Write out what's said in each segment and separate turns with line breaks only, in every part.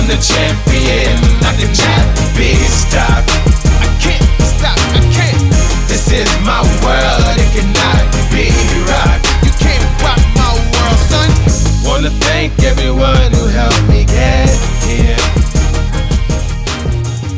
I'm the champion, not the chap. Big stock. I can't stop, I can't. This is my world, it cannot be rocked. You can't rock my world, son. Wanna thank everyone who helped me get here.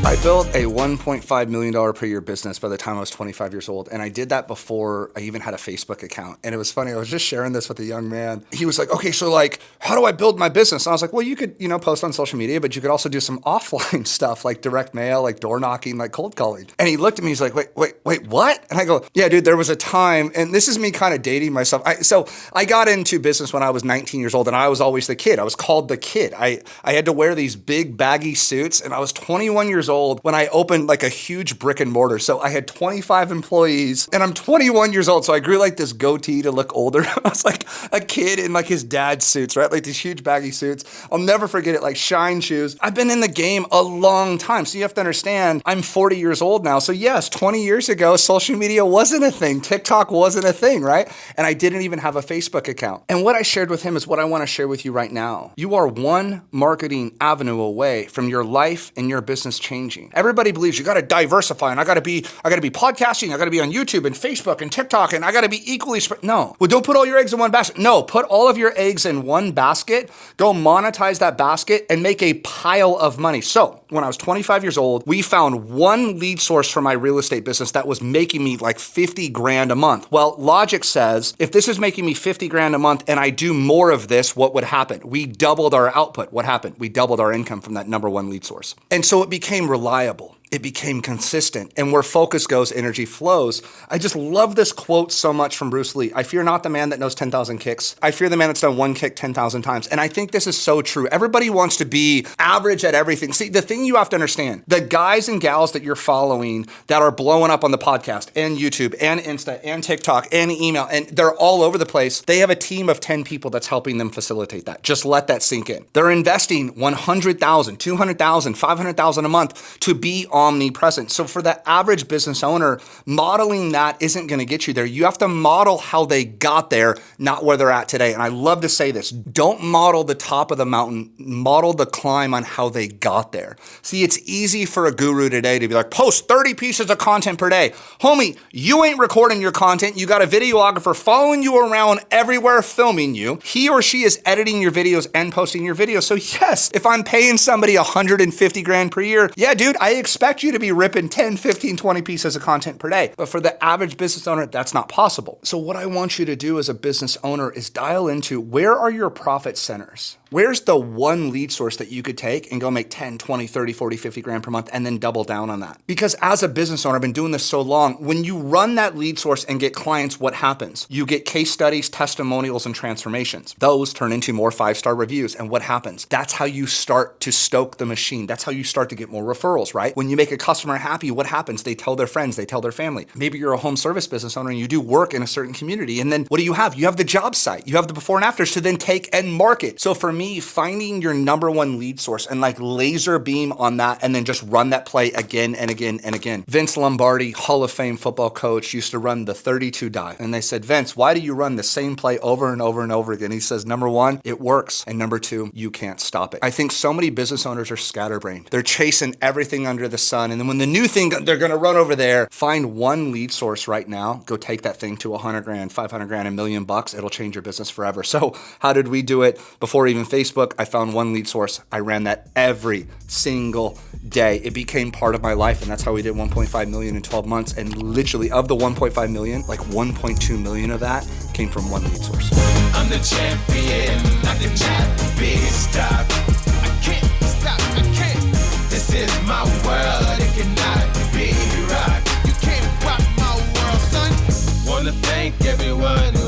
I built a $1.5 million per year business by the time I was 25 years old. And I did that before I even had a Facebook account. And it was funny. I was just sharing this with a young man. He was like, okay, so like, how do I build my business? And I was like, well, you could, post on social media, but you could also do some offline stuff like direct mail, like door knocking, like cold calling. And he looked at me, he's like, wait, what? And I go, yeah, dude, there was a time, and this is me kind of dating myself. So I got into business when I was 19 years old, and I was always the kid. I was called the kid. I had to wear these big baggy suits, and I was 21 years old when I opened like a huge brick and mortar. So I had 25 employees and I'm 21 years old. So I grew like this goatee to look older. I was like a kid in like his dad's suits, right? Like these huge baggy suits. I'll never forget it, like shine shoes. I've been in the game a long time. So you have to understand, I'm 40 years old now. So yes, 20 years ago, social media wasn't a thing. TikTok wasn't a thing, right? And I didn't even have a Facebook account. And what I shared with him is what I want to share with you right now. You are one marketing avenue away from your life and your business changing. Everybody believes you got to diversify, and I got to be podcasting, I got to be on YouTube and Facebook and TikTok, and I got to be equally spread. No, well, don't put all your eggs in one basket. No, put all of your eggs in one basket, go monetize that basket and make a pile of money. So when I was 25 years old, we found one lead source for my real estate business that was making me like 50 grand a month. Well, logic says, if this is making me 50 grand a month and I do more of this, what would happen? We doubled our output. What happened? We doubled our income from that number one lead source. And so it became reliable. It became consistent. And where focus goes, energy flows. I just love this quote so much from Bruce Lee. I fear not the man that knows 10,000 kicks. I fear the man that's done one kick 10,000 times. And I think this is so true. Everybody wants to be average at everything. See, the thing you have to understand, the guys and gals that you're following that are blowing up on the podcast and YouTube and Insta and TikTok and email, and they're all over the place. They have a team of 10 people that's helping them facilitate that. Just let that sink in. They're investing $100,000, $200,000, $500,000 a month to be omnipresent. So for the average business owner, modeling that isn't going to get you there. You have to model how they got there, not where they're at today. And I love to say this, don't model the top of the mountain, model the climb on how they got there. See, it's easy for a guru today to be like, post 30 pieces of content per day. Homie, you ain't recording your content. You got a videographer following you around everywhere, filming you. He or she is editing your videos and posting your videos. So yes, if I'm paying somebody 150 grand per year, yeah, dude, I expect you to be ripping 10, 15, 20 pieces of content per day. But for the average business owner, that's not possible. So what I want you to do as a business owner is dial into, where are your profit centers? Where's the one lead source that you could take and go make 10, 20, 30, 40, 50 grand per month and then double down on that? Because as a business owner, I've been doing this so long, when you run that lead source and get clients, what happens? You get case studies, testimonials, and transformations. Those turn into more 5-star reviews. And what happens? That's how you start to stoke the machine. That's how you start to get more referrals, right? When you make a customer happy, what happens? They tell their friends, they tell their family. Maybe you're a home service business owner and you do work in a certain community. And then what do you have? You have the job site. You have the before and afters to then take and market. So for me, finding your number one lead source and like laser beam on that and then just run that play again and again and again. Vince Lombardi, Hall of Fame football coach, used to run the 32 dive. And they said, Vince, why do you run the same play over and over and over again? He says, number one, it works. And number two, you can't stop it. I think so many business owners are scatterbrained. They're chasing everything under the sun. And then when the new thing, they're going to run over there. Find one lead source right now. Go take that thing to 100 grand, 500 grand, $1 million. It'll change your business forever. So how did we do it? Before even Facebook, I found one lead source. I ran that every single day. It became part of my life. And that's how we did 1.5 million in 12 months. And literally of the 1.5 million, like 1.2 million of that came from one lead source.
I'm the champion, not the chap. Big stock. I can't stop, I can't. This is my world, it cannot be rocked. You can't rock my world, son. Wanna thank everyone who